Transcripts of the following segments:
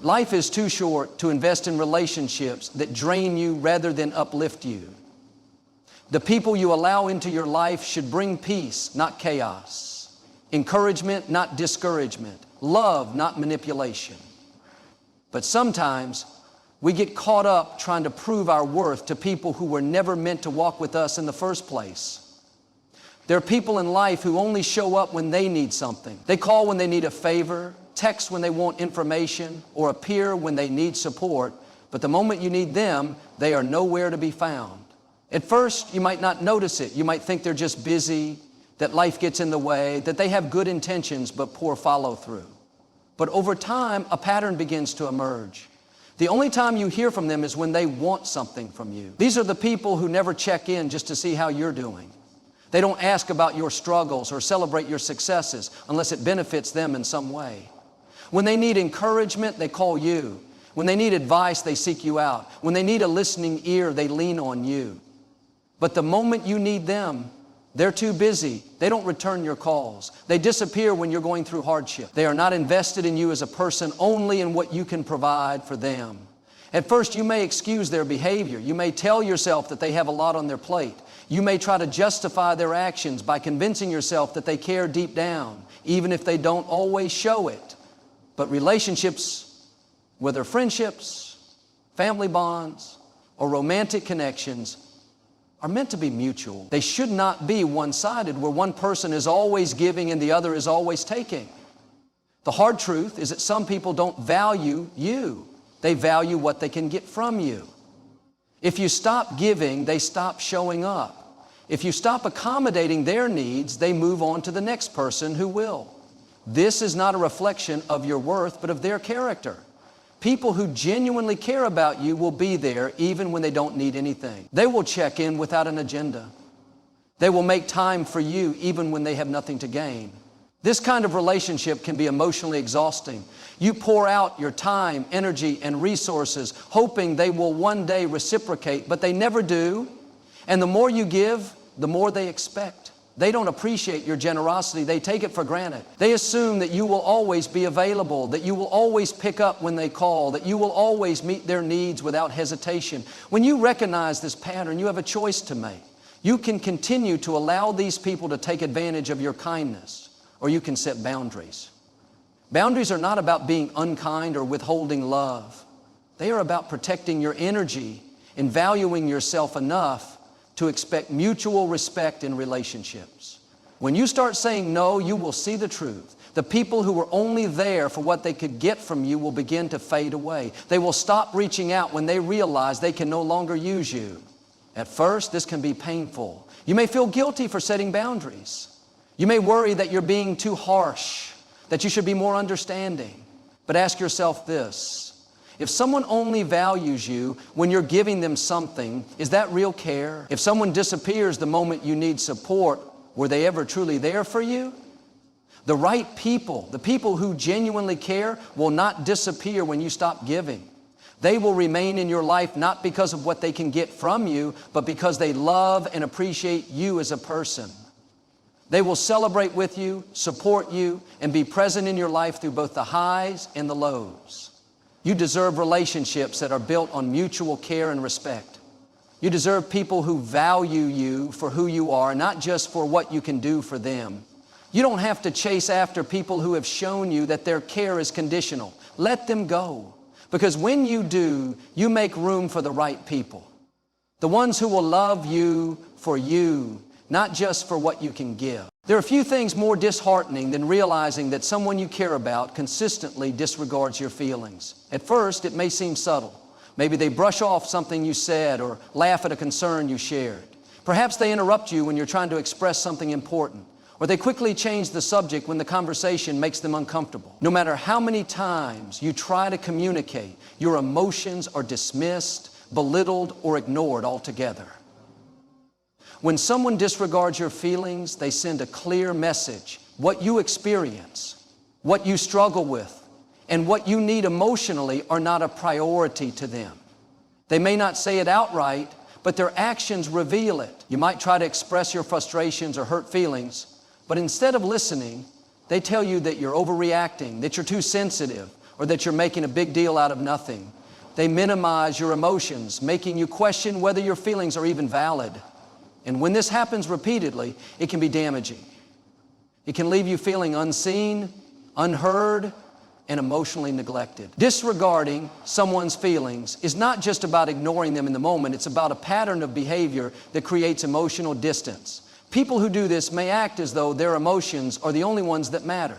Life is too short to invest in relationships that drain you rather than uplift you. The people you allow into your life should bring peace, not chaos. Encouragement, not discouragement. Love, not manipulation. But sometimes we get caught up trying to prove our worth to people who were never meant to walk with us in the first place. There are people in life who only show up when they need something. They call when they need a favor, text when they want information, or appear when they need support. But the moment you need them, they are nowhere to be found. At first, you might not notice it. You might think they're just busy, that life gets in the way, that they have good intentions but poor follow-through. But over time, a pattern begins to emerge. The only time you hear from them is when they want something from you. These are the people who never check in just to see how you're doing. They don't ask about your struggles or celebrate your successes unless it benefits them in some way. When they need encouragement, they call you. When they need advice, they seek you out. When they need a listening ear, they lean on you. But the moment you need them, they're too busy. They don't return your calls. They disappear when you're going through hardship. They are not invested in you as a person, only in what you can provide for them. At first, you may excuse their behavior. You may tell yourself that they have a lot on their plate. You may try to justify their actions by convincing yourself that they care deep down, even if they don't always show it. But relationships, whether friendships, family bonds, or romantic connections, are meant to be mutual. They should not be one-sided, where one person is always giving and the other is always taking. The hard truth is that some people don't value you. They value what they can get from you. If you stop giving, they stop showing up. If you stop accommodating their needs, they move on to the next person who will. This is not a reflection of your worth, but of their character. People who genuinely care about you will be there even when they don't need anything. They will check in without an agenda. They will make time for you even when they have nothing to gain. This kind of relationship can be emotionally exhausting. You pour out your time, energy, and resources hoping they will one day reciprocate, but they never do. And the more you give, the more they expect. They don't appreciate your generosity. They take it for granted. They assume that you will always be available, that you will always pick up when they call, that you will always meet their needs without hesitation. When you recognize this pattern, you have a choice to make. You can continue to allow these people to take advantage of your kindness, or you can set boundaries. Boundaries are not about being unkind or withholding love. They are about protecting your energy and valuing yourself enough to expect mutual respect in relationships. When you start saying no, you will see the truth. The people who were only there for what they could get from you will begin to fade away. They will stop reaching out when they realize they can no longer use you. At first, this can be painful. You may feel guilty for setting boundaries. You may worry that you're being too harsh, that you should be more understanding. But ask yourself this: if someone only values you when you're giving them something, is that real care? If someone disappears the moment you need support, were they ever truly there for you? The right people, the people who genuinely care, will not disappear when you stop giving. They will remain in your life not because of what they can get from you, but because they love and appreciate you as a person. They will celebrate with you, support you, and be present in your life through both the highs and the lows. You deserve relationships that are built on mutual care and respect. You deserve people who value you for who you are, not just for what you can do for them. You don't have to chase after people who have shown you that their care is conditional. Let them go. Because when you do, you make room for the right people. The ones who will love you for you, not just for what you can give. There are few things more disheartening than realizing that someone you care about consistently disregards your feelings. At first, it may seem subtle. Maybe they brush off something you said or laugh at a concern you shared. Perhaps they interrupt you when you're trying to express something important, or they quickly change the subject when the conversation makes them uncomfortable. No matter how many times you try to communicate, your emotions are dismissed, belittled, or ignored altogether. When someone disregards your feelings, they send a clear message. What you experience, what you struggle with, and what you need emotionally are not a priority to them. They may not say it outright, but their actions reveal it. You might try to express your frustrations or hurt feelings, but instead of listening, they tell you that you're overreacting, that you're too sensitive, or that you're making a big deal out of nothing. They minimize your emotions, making you question whether your feelings are even valid. And when this happens repeatedly, it can be damaging. It can leave you feeling unseen, unheard, and emotionally neglected. Disregarding someone's feelings is not just about ignoring them in the moment. It's about a pattern of behavior that creates emotional distance. People who do this may act as though their emotions are the only ones that matter.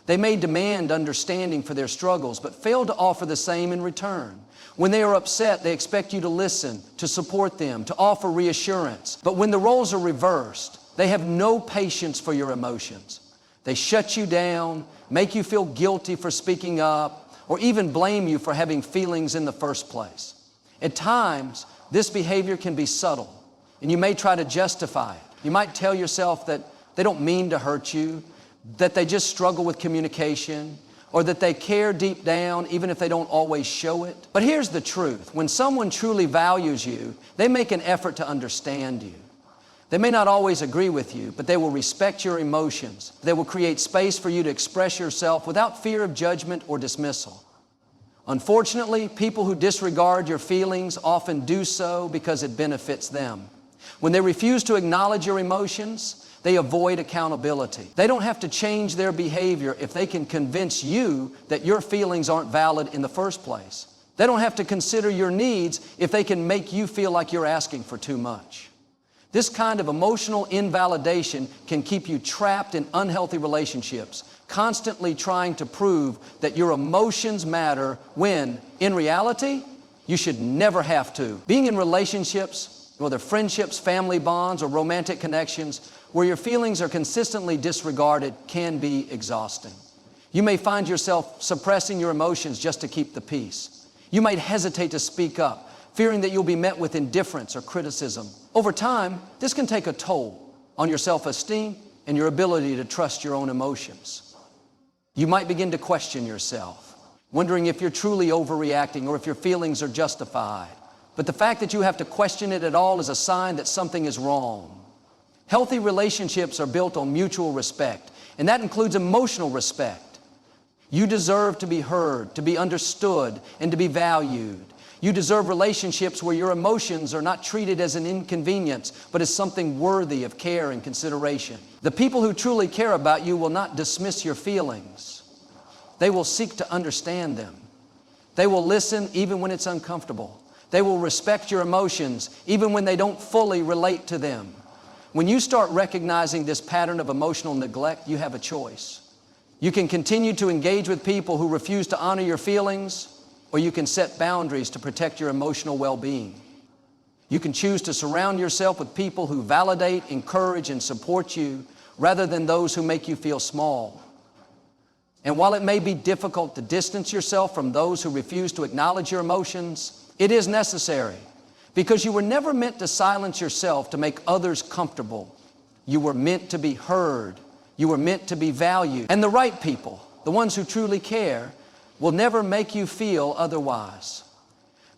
They may demand understanding for their struggles, but fail to offer the same in return. When they are upset, they expect you to listen, to support them, to offer reassurance. But when the roles are reversed, they have no patience for your emotions. They shut you down, make you feel guilty for speaking up, or even blame you for having feelings in the first place. At times, this behavior can be subtle, and you may try to justify it. You might tell yourself that they don't mean to hurt you, that they just struggle with communication, or that they care deep down even if they don't always show it. But here's the truth. When someone truly values you, they make an effort to understand you. They may not always agree with you, but they will respect your emotions. They will create space for you to express yourself without fear of judgment or dismissal. Unfortunately, people who disregard your feelings often do so because it benefits them. When they refuse to acknowledge your emotions, they avoid accountability. They don't have to change their behavior if they can convince you that your feelings aren't valid in the first place. They don't have to consider your needs if they can make you feel like you're asking for too much. This kind of emotional invalidation can keep you trapped in unhealthy relationships, constantly trying to prove that your emotions matter when, in reality, you should never have to. Being in relationships, whether friendships, family bonds, or romantic connections, where your feelings are consistently disregarded can be exhausting. You may find yourself suppressing your emotions just to keep the peace. You might hesitate to speak up, fearing that you'll be met with indifference or criticism. Over time, this can take a toll on your self-esteem and your ability to trust your own emotions. You might begin to question yourself, wondering if you're truly overreacting or if your feelings are justified. But the fact that you have to question it at all is a sign that something is wrong. Healthy relationships are built on mutual respect, and that includes emotional respect. You deserve to be heard, to be understood, and to be valued. You deserve relationships where your emotions are not treated as an inconvenience, but as something worthy of care and consideration. The people who truly care about you will not dismiss your feelings. They will seek to understand them. They will listen even when it's uncomfortable. They will respect your emotions even when they don't fully relate to them. When you start recognizing this pattern of emotional neglect, you have a choice. You can continue to engage with people who refuse to honor your feelings, or you can set boundaries to protect your emotional well-being. You can choose to surround yourself with people who validate, encourage, and support you rather than those who make you feel small. And while it may be difficult to distance yourself from those who refuse to acknowledge your emotions, it is necessary because you were never meant to silence yourself to make others comfortable. You were meant to be heard. You were meant to be valued. And the right people, the ones who truly care, will never make you feel otherwise.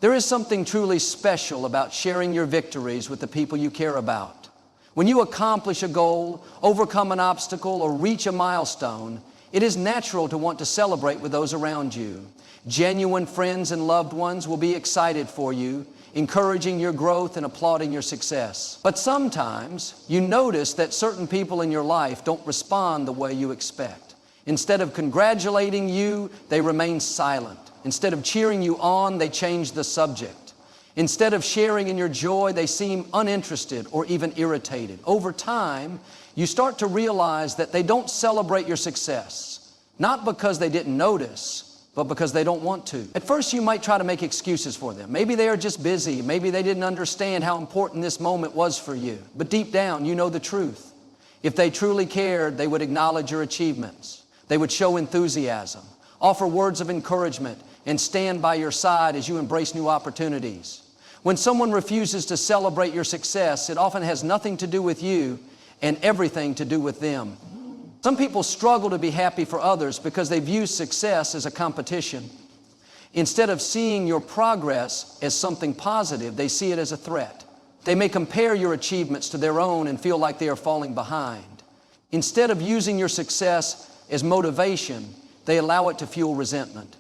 There is something truly special about sharing your victories with the people you care about. When you accomplish a goal, overcome an obstacle, or reach a milestone, it is natural to want to celebrate with those around you. Genuine friends and loved ones will be excited for you, encouraging your growth and applauding your success. But sometimes you notice that certain people in your life don't respond the way you expect. Instead of congratulating you, they remain silent. Instead of cheering you on, they change the subject. Instead of sharing in your joy, they seem uninterested or even irritated. Over time, you start to realize that they don't celebrate your success, not because they didn't notice, but because they don't want to. At first, you might try to make excuses for them. Maybe they are just busy. Maybe they didn't understand how important this moment was for you. But deep down, you know the truth. If they truly cared, they would acknowledge your achievements. They would show enthusiasm, offer words of encouragement, and stand by your side as you embrace new opportunities. When someone refuses to celebrate your success, it often has nothing to do with you and everything to do with them. Some people struggle to be happy for others because they view success as a competition. Instead of seeing your progress as something positive, they see it as a threat. They may compare your achievements to their own and feel like they are falling behind. Instead of using your success as motivation, they allow it to fuel resentment.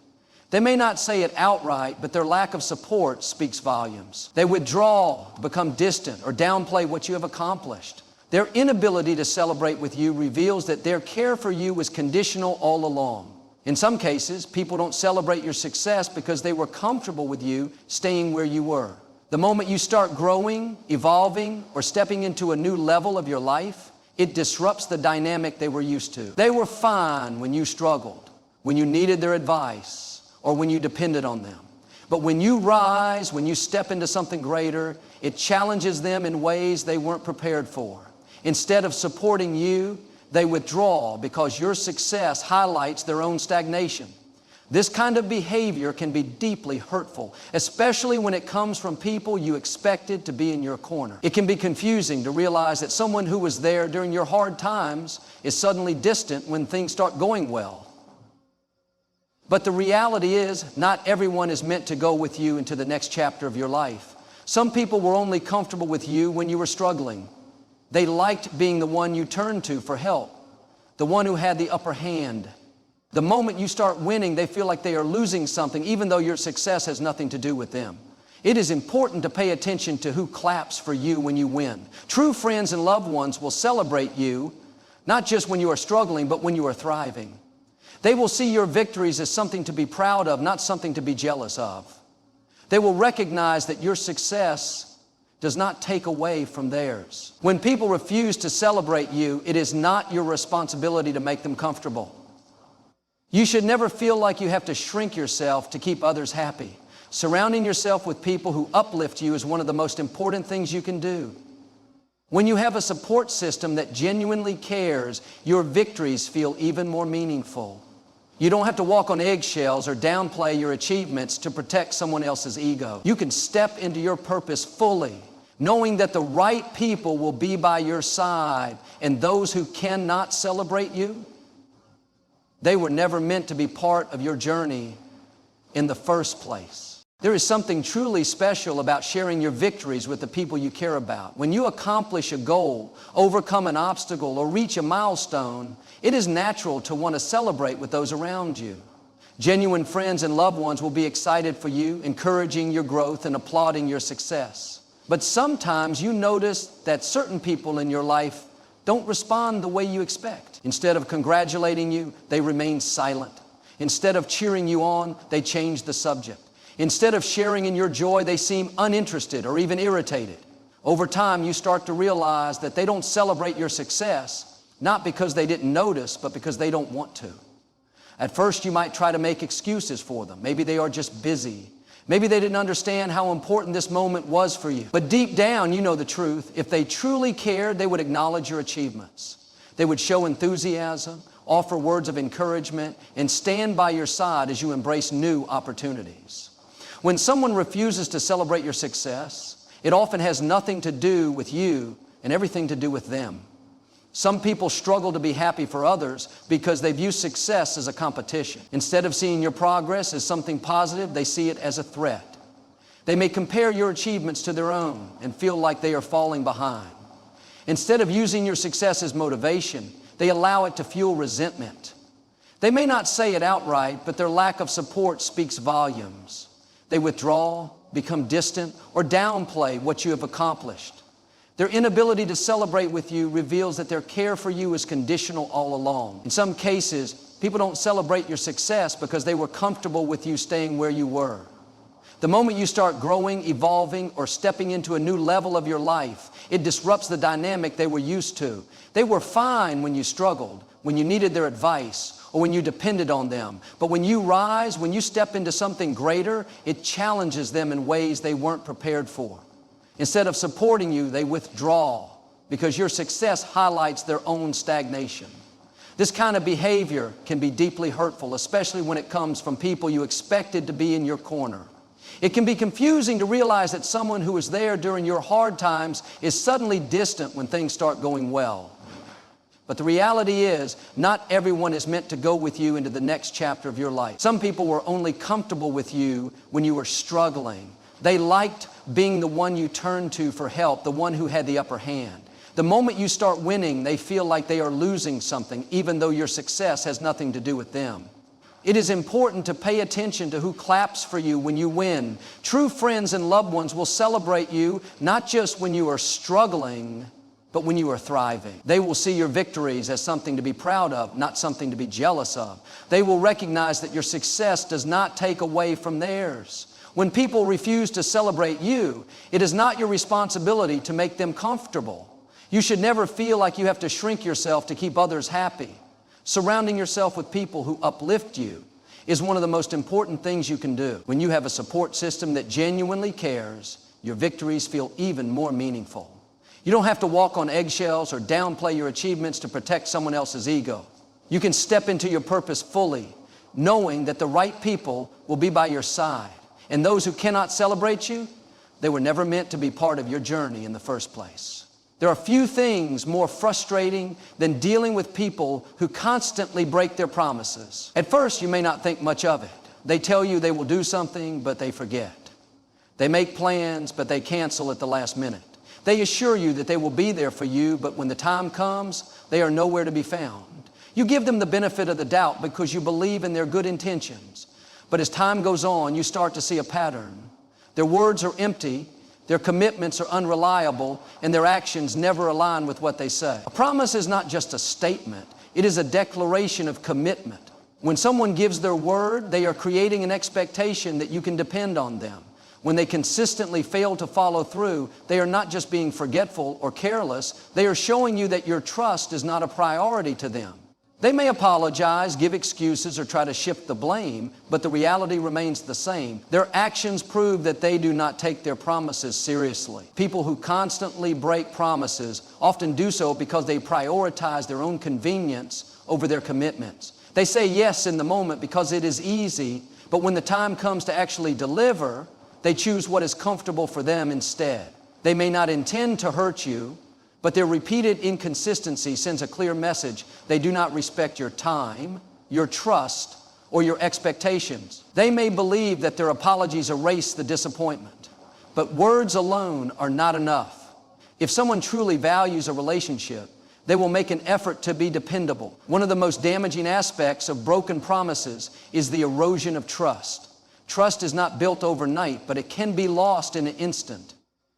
They may not say it outright, but their lack of support speaks volumes. They withdraw, become distant, or downplay what you have accomplished. Their inability to celebrate with you reveals that their care for you was conditional all along. In some cases, people don't celebrate your success because they were comfortable with you staying where you were. The moment you start growing, evolving, or stepping into a new level of your life, it disrupts the dynamic they were used to. They were fine when you struggled, when you needed their advice, or when you depended on them. But when you rise, when you step into something greater, it challenges them in ways they weren't prepared for. Instead of supporting you, they withdraw because your success highlights their own stagnation. This kind of behavior can be deeply hurtful, especially when it comes from people you expected to be in your corner. It can be confusing to realize that someone who was there during your hard times is suddenly distant when things start going well. But the reality is, not everyone is meant to go with you into the next chapter of your life. Some people were only comfortable with you when you were struggling. They liked being the one you turned to for help, the one who had the upper hand. The moment you start winning, they feel like they are losing something, even though your success has nothing to do with them. It is important to pay attention to who claps for you when you win. True friends and loved ones will celebrate you, not just when you are struggling, but when you are thriving. They will see your victories as something to be proud of, not something to be jealous of. They will recognize that your success does not take away from theirs. When people refuse to celebrate you, it is not your responsibility to make them comfortable. You should never feel like you have to shrink yourself to keep others happy. Surrounding yourself with people who uplift you is one of the most important things you can do. When you have a support system that genuinely cares, your victories feel even more meaningful. You don't have to walk on eggshells or downplay your achievements to protect someone else's ego. You can step into your purpose fully, knowing that the right people will be by your side, and those who cannot celebrate you, they were never meant to be part of your journey in the first place. There is something truly special about sharing your victories with the people you care about. When you accomplish a goal, overcome an obstacle, or reach a milestone, it is natural to want to celebrate with those around you. Genuine friends and loved ones will be excited for you, encouraging your growth and applauding your success. But sometimes you notice that certain people in your life don't respond the way you expect. Instead of congratulating you, they remain silent. Instead of cheering you on, they change the subject. Instead of sharing in your joy, they seem uninterested or even irritated. Over time, you start to realize that they don't celebrate your success, not because they didn't notice, but because they don't want to. At first, you might try to make excuses for them. Maybe they are just busy. Maybe they didn't understand how important this moment was for you. But deep down, you know the truth. If they truly cared, they would acknowledge your achievements. They would show enthusiasm, offer words of encouragement, and stand by your side as you embrace new opportunities. When someone refuses to celebrate your success, it often has nothing to do with you and everything to do with them. Some people struggle to be happy for others because they view success as a competition. Instead of seeing your progress as something positive, they see it as a threat. They may compare your achievements to their own and feel like they are falling behind. Instead of using your success as motivation, they allow it to fuel resentment. They may not say it outright, but their lack of support speaks volumes. They withdraw, become distant, or downplay what you have accomplished. Their inability to celebrate with you reveals that their care for you is conditional all along. In some cases, people don't celebrate your success because they were comfortable with you staying where you were. The moment you start growing, evolving, or stepping into a new level of your life, it disrupts the dynamic they were used to. They were fine when you struggled, when you needed their advice, or when you depended on them. But when you rise, when you step into something greater, it challenges them in ways they weren't prepared for. Instead of supporting you, they withdraw because your success highlights their own stagnation. This kind of behavior can be deeply hurtful, especially when it comes from people you expected to be in your corner. It can be confusing to realize that someone who was there during your hard times is suddenly distant when things start going well. But the reality is, not everyone is meant to go with you into the next chapter of your life. Some people were only comfortable with you when you were struggling. They liked being the one you turned to for help, the one who had the upper hand. The moment you start winning, they feel like they are losing something, even though your success has nothing to do with them. It is important to pay attention to who claps for you when you win. True friends and loved ones will celebrate you not just when you are struggling, but when you are thriving. They will see your victories as something to be proud of, not something to be jealous of. They will recognize that your success does not take away from theirs. When people refuse to celebrate you, it is not your responsibility to make them comfortable. You should never feel like you have to shrink yourself to keep others happy. Surrounding yourself with people who uplift you is one of the most important things you can do. When you have a support system that genuinely cares, your victories feel even more meaningful. You don't have to walk on eggshells or downplay your achievements to protect someone else's ego. You can step into your purpose fully, knowing that the right people will be by your side. And those who cannot celebrate you, they were never meant to be part of your journey in the first place. There are few things more frustrating than dealing with people who constantly break their promises. At first, you may not think much of it. They tell you they will do something, but they forget. They make plans, but they cancel at the last minute. They assure you that they will be there for you, but when the time comes, they are nowhere to be found. You give them the benefit of the doubt because you believe in their good intentions. But as time goes on, you start to see a pattern. Their words are empty, their commitments are unreliable, and their actions never align with what they say. A promise is not just a statement, it is a declaration of commitment. When someone gives their word, they are creating an expectation that you can depend on them. When they consistently fail to follow through, they are not just being forgetful or careless, they are showing you that your trust is not a priority to them. They may apologize, give excuses, or try to shift the blame, but the reality remains the same. Their actions prove that they do not take their promises seriously. People who constantly break promises often do so because they prioritize their own convenience over their commitments. They say yes in the moment because it is easy, but when the time comes to actually deliver, they choose what is comfortable for them instead. They may not intend to hurt you, but their repeated inconsistency sends a clear message. They do not respect your time, your trust, or your expectations. They may believe that their apologies erase the disappointment, but words alone are not enough. If someone truly values a relationship, they will make an effort to be dependable. One of the most damaging aspects of broken promises is the erosion of trust. Trust is not built overnight, but it can be lost in an instant.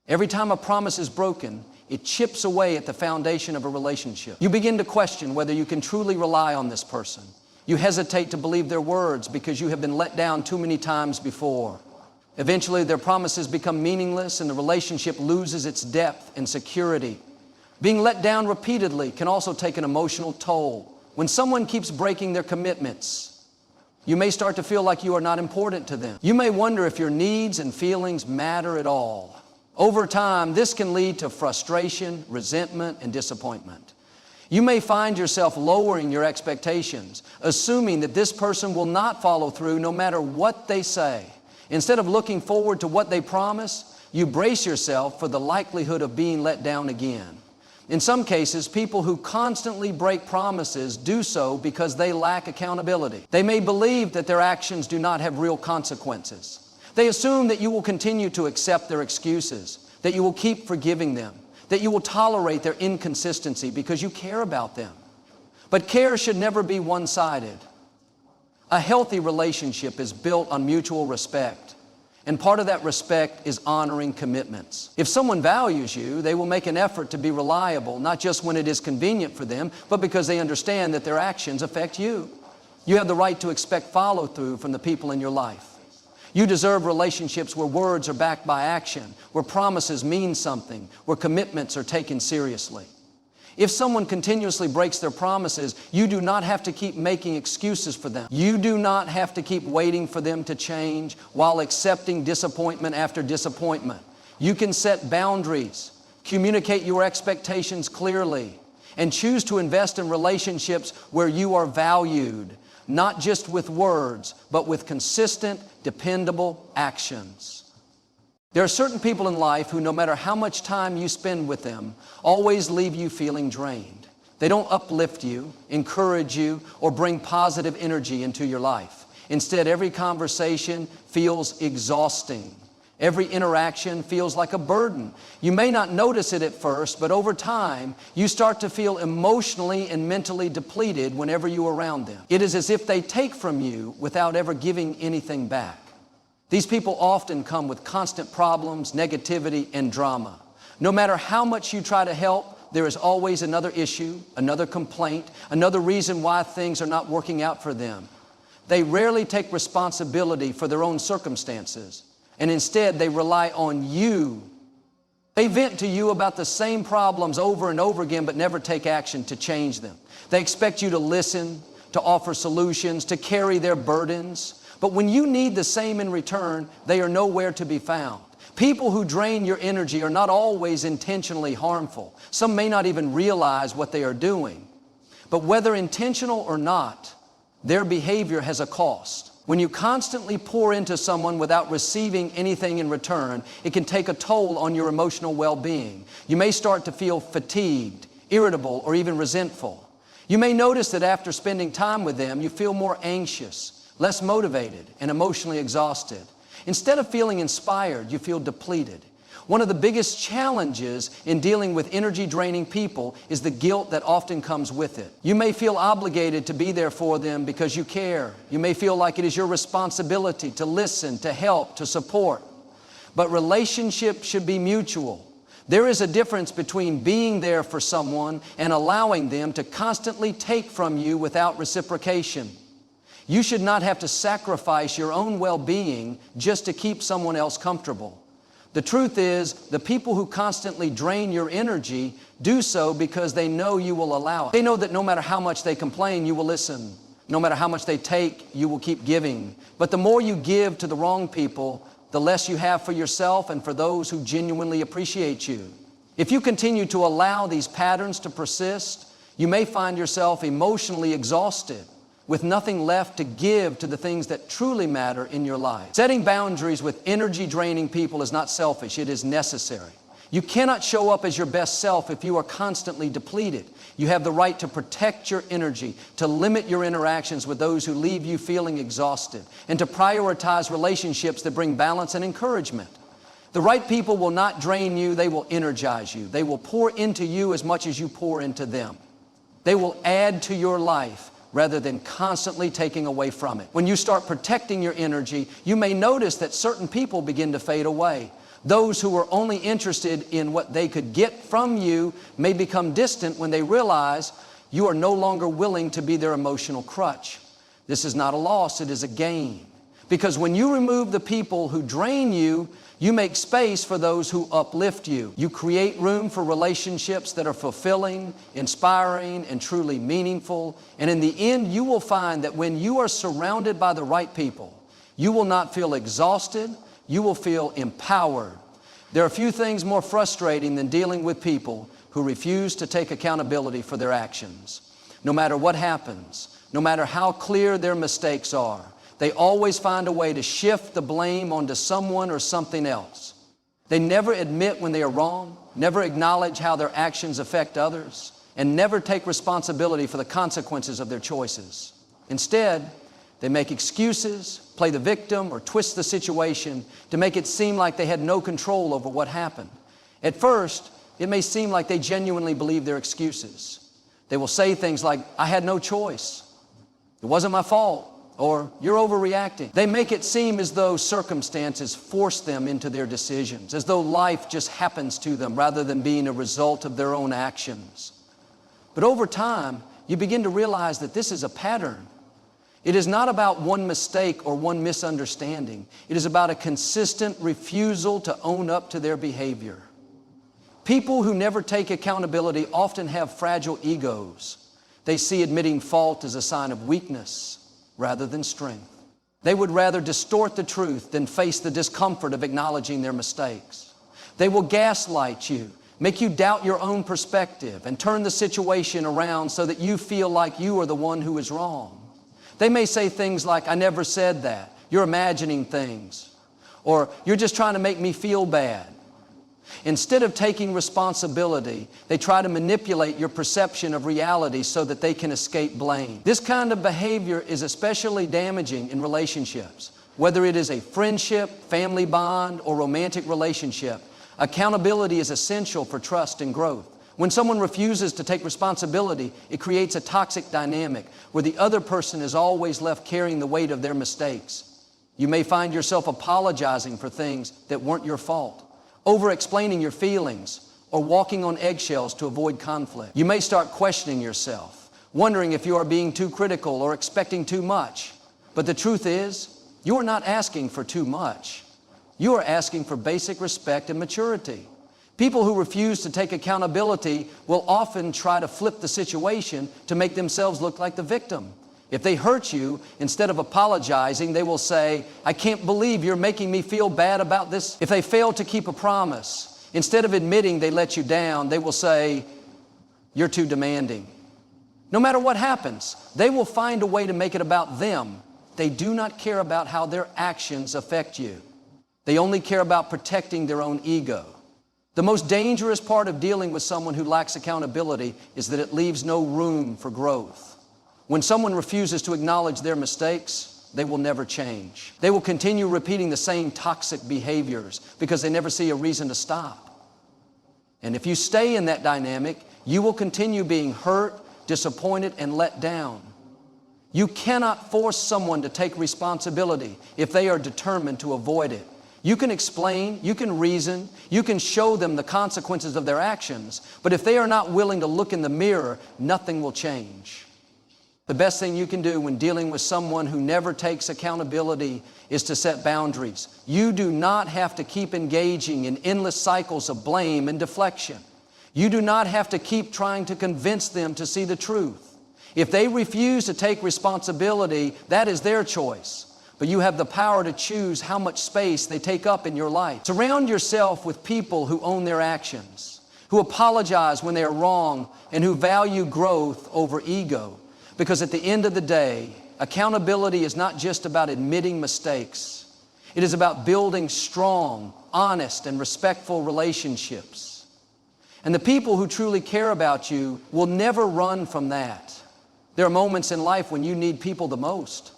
Every time a promise is broken, it chips away at the foundation of a relationship. You begin to question whether you can truly rely on this person. You hesitate to believe their words because you have been let down too many times before. Eventually, their promises become meaningless and the relationship loses its depth and security. Being let down repeatedly can also take an emotional toll. When someone keeps breaking their commitments, you may start to feel like you are not important to them. You may wonder if your needs and feelings matter at all. Over time, this can lead to frustration, resentment, and disappointment. You may find yourself lowering your expectations, assuming that this person will not follow through no matter what they say. Instead of looking forward to what they promise, you brace yourself for the likelihood of being let down again. In some cases, people who constantly break promises do so because they lack accountability. They may believe that their actions do not have real consequences. They assume that you will continue to accept their excuses, that you will keep forgiving them, that you will tolerate their inconsistency because you care about them. But care should never be one-sided. A healthy relationship is built on mutual respect, and part of that respect is honoring commitments. If someone values you, they will make an effort to be reliable, not just when it is convenient for them, but because they understand that their actions affect you. You have the right to expect follow-through from the people in your life. You deserve relationships where words are backed by action, where promises mean something, where commitments are taken seriously. If someone continuously breaks their promises, you do not have to keep making excuses for them. You do not have to keep waiting for them to change while accepting disappointment after disappointment. You can set boundaries, communicate your expectations clearly, and choose to invest in relationships where you are valued, not just with words, but with consistent, dependable actions. There are certain people in life who, no matter how much time you spend with them, always leave you feeling drained. They don't uplift you, encourage you, or bring positive energy into your life. Instead, every conversation feels exhausting. Every interaction feels like a burden. You may not notice it at first, but over time, you start to feel emotionally and mentally depleted whenever you're around them. It is as if they take from you without ever giving anything back. These people often come with constant problems, negativity, and drama. No matter how much you try to help, there is always another issue, another complaint, another reason why things are not working out for them. They rarely take responsibility for their own circumstances, and instead they rely on you. They vent to you about the same problems over and over again, but never take action to change them. They expect you to listen, to offer solutions, to carry their burdens. But when you need the same in return, they are nowhere to be found. People who drain your energy are not always intentionally harmful. Some may not even realize what they are doing. But whether intentional or not, their behavior has a cost. When you constantly pour into someone without receiving anything in return, it can take a toll on your emotional well-being. You may start to feel fatigued, irritable, or even resentful. You may notice that after spending time with them, you feel more anxious, less motivated, and emotionally exhausted. Instead of feeling inspired, you feel depleted. One of the biggest challenges in dealing with energy-draining people is the guilt that often comes with it. You may feel obligated to be there for them because you care. You may feel like it is your responsibility to listen, to help, to support. But relationships should be mutual. There is a difference between being there for someone and allowing them to constantly take from you without reciprocation. You should not have to sacrifice your own well-being just to keep someone else comfortable. The truth is, the people who constantly drain your energy do so because they know you will allow it. They know that no matter how much they complain, you will listen. No matter how much they take, you will keep giving. But the more you give to the wrong people, the less you have for yourself and for those who genuinely appreciate you. If you continue to allow these patterns to persist, you may find yourself emotionally exhausted, with nothing left to give to the things that truly matter in your life. Setting boundaries with energy-draining people is not selfish, it is necessary. You cannot show up as your best self if you are constantly depleted. You have the right to protect your energy, to limit your interactions with those who leave you feeling exhausted, and to prioritize relationships that bring balance and encouragement. The right people will not drain you, they will energize you. They will pour into you as much as you pour into them. They will add to your life rather than constantly taking away from it. When you start protecting your energy, you may notice that certain people begin to fade away. Those who were only interested in what they could get from you may become distant when they realize you are no longer willing to be their emotional crutch. This is not a loss, it is a gain. Because when you remove the people who drain you, you make space for those who uplift you. You create room for relationships that are fulfilling, inspiring, and truly meaningful. And in the end, you will find that when you are surrounded by the right people, you will not feel exhausted, you will feel empowered. There are few things more frustrating than dealing with people who refuse to take accountability for their actions. No matter what happens, no matter how clear their mistakes are, they always find a way to shift the blame onto someone or something else. They never admit when they are wrong, never acknowledge how their actions affect others, and never take responsibility for the consequences of their choices. Instead, they make excuses, play the victim, or twist the situation to make it seem like they had no control over what happened. At first, it may seem like they genuinely believe their excuses. They will say things like, "I had no choice," "It wasn't my fault," or "You're overreacting." They make it seem as though circumstances force them into their decisions, as though life just happens to them rather than being a result of their own actions. But over time, you begin to realize that this is a pattern. It is not about one mistake or one misunderstanding. It is about a consistent refusal to own up to their behavior. People who never take accountability often have fragile egos. They see admitting fault as a sign of weakness rather than strength. They would rather distort the truth than face the discomfort of acknowledging their mistakes. They will gaslight you, make you doubt your own perspective, and turn the situation around so that you feel like you are the one who is wrong. They may say things like, "I never said that," "You're imagining things," or "You're just trying to make me feel bad." Instead of taking responsibility, they try to manipulate your perception of reality so that they can escape blame. This kind of behavior is especially damaging in relationships. Whether it is a friendship, family bond, or romantic relationship, accountability is essential for trust and growth. When someone refuses to take responsibility, it creates a toxic dynamic where the other person is always left carrying the weight of their mistakes. You may find yourself apologizing for things that weren't your fault, over-explaining your feelings, or walking on eggshells to avoid conflict. You may start questioning yourself, wondering if you are being too critical or expecting too much. But the truth is, you are not asking for too much. You are asking for basic respect and maturity. People who refuse to take accountability will often try to flip the situation to make themselves look like the victim. If they hurt you, instead of apologizing, they will say, "I can't believe you're making me feel bad about this." If they fail to keep a promise, instead of admitting they let you down, they will say, "You're too demanding." No matter what happens, they will find a way to make it about them. They do not care about how their actions affect you. They only care about protecting their own ego. The most dangerous part of dealing with someone who lacks accountability is that it leaves no room for growth. When someone refuses to acknowledge their mistakes, they will never change. They will continue repeating the same toxic behaviors because they never see a reason to stop. And if you stay in that dynamic, you will continue being hurt, disappointed, and let down. You cannot force someone to take responsibility if they are determined to avoid it. You can explain, you can reason, you can show them the consequences of their actions, but if they are not willing to look in the mirror, nothing will change. The best thing you can do when dealing with someone who never takes accountability is to set boundaries. You do not have to keep engaging in endless cycles of blame and deflection. You do not have to keep trying to convince them to see the truth. If they refuse to take responsibility, that is their choice. But you have the power to choose how much space they take up in your life. Surround yourself with people who own their actions, who apologize when they are wrong, and who value growth over ego. Because at the end of the day, accountability is not just about admitting mistakes. It is about building strong, honest, and respectful relationships. And the people who truly care about you will never run from that. There are moments in life when you need people the most.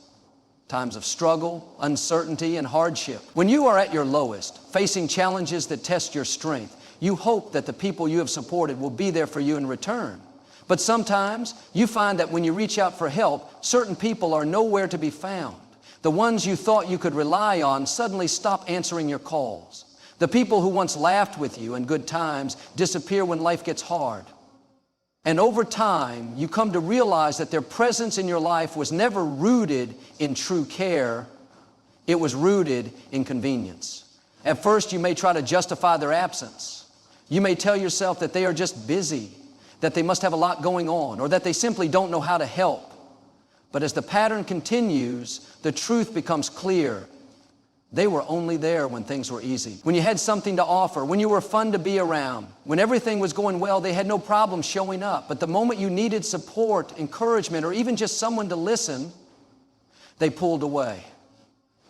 Times of struggle, uncertainty, and hardship. When you are at your lowest, facing challenges that test your strength, you hope that the people you have supported will be there for you in return. But sometimes you find that when you reach out for help, certain people are nowhere to be found. The ones you thought you could rely on suddenly stop answering your calls. The people who once laughed with you in good times disappear when life gets hard. And over time, you come to realize that their presence in your life was never rooted in true care. It was rooted in convenience. At first, you may try to justify their absence. You may tell yourself that they are just busy, that they must have a lot going on, or that they simply don't know how to help. But as the pattern continues, the truth becomes clear. They were only there when things were easy, when you had something to offer, when you were fun to be around, when everything was going well. They had no problem showing up. But the moment you needed support, encouragement, or even just someone to listen, they pulled away.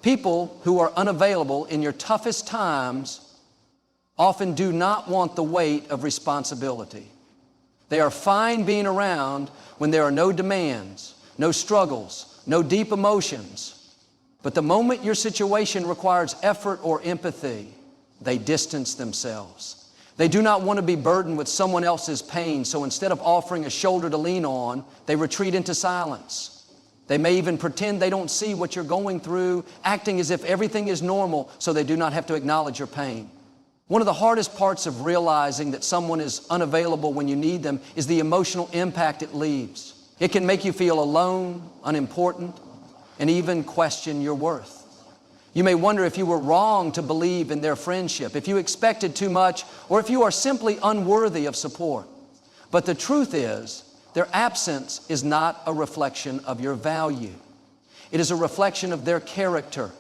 People who are unavailable in your toughest times often do not want the weight of responsibility. They are fine being around when there are no demands, no struggles, no deep emotions. But the moment your situation requires effort or empathy, they distance themselves. They do not want to be burdened with someone else's pain, so instead of offering a shoulder to lean on, they retreat into silence. They may even pretend they don't see what you're going through, acting as if everything is normal so they do not have to acknowledge your pain. One of the hardest parts of realizing that someone is unavailable when you need them is the emotional impact it leaves. It can make you feel alone, unimportant, and even question your worth. You may wonder if you were wrong to believe in their friendship, if you expected too much, or if you are simply unworthy of support. But the truth is, their absence is not a reflection of your value. It is a reflection of their character.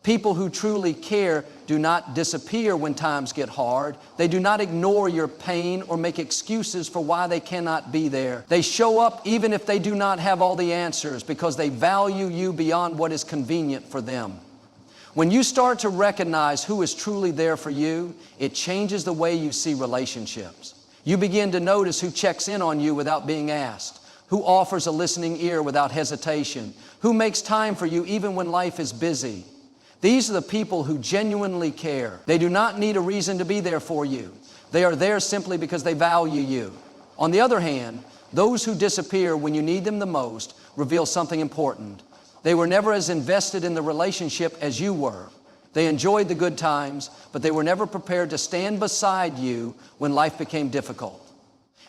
People who truly care do not disappear when times get hard. They do not ignore your pain or make excuses for why they cannot be there. They show up even if they do not have all the answers because they value you beyond what is convenient for them. When you start to recognize who is truly there for you, it changes the way you see relationships. You begin to notice who checks in on you without being asked, who offers a listening ear without hesitation, who makes time for you even when life is busy. These are the people who genuinely care. They do not need a reason to be there for you. They are there simply because they value you. On the other hand, those who disappear when you need them the most reveal something important. They were never as invested in the relationship as you were. They enjoyed the good times, but they were never prepared to stand beside you when life became difficult.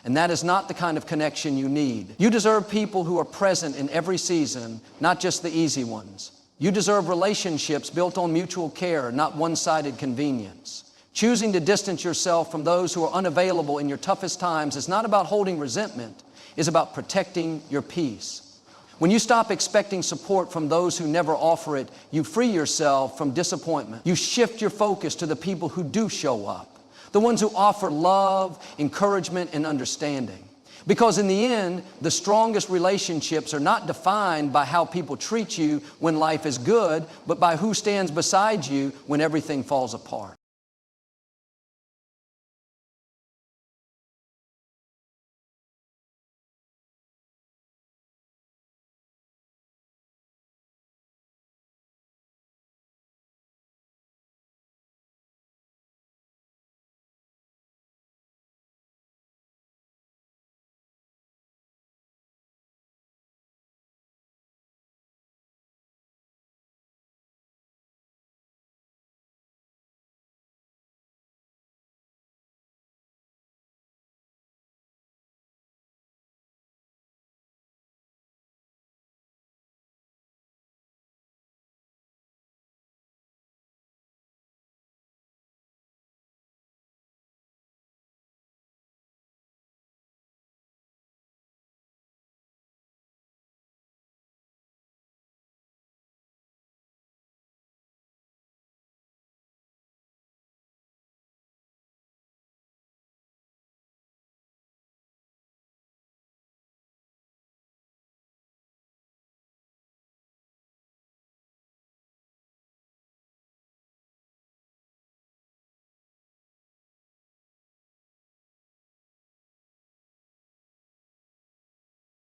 And that is not the kind of connection you need. You deserve people who are present in every season, not just the easy ones. You deserve relationships built on mutual care, not one-sided convenience. Choosing to distance yourself from those who are unavailable in your toughest times is not about holding resentment. It's about protecting your peace. When you stop expecting support from those who never offer it, you free yourself from disappointment. You shift your focus to the people who do show up, the ones who offer love, encouragement, and understanding. Because in the end, the strongest relationships are not defined by how people treat you when life is good, but by who stands beside you when everything falls apart.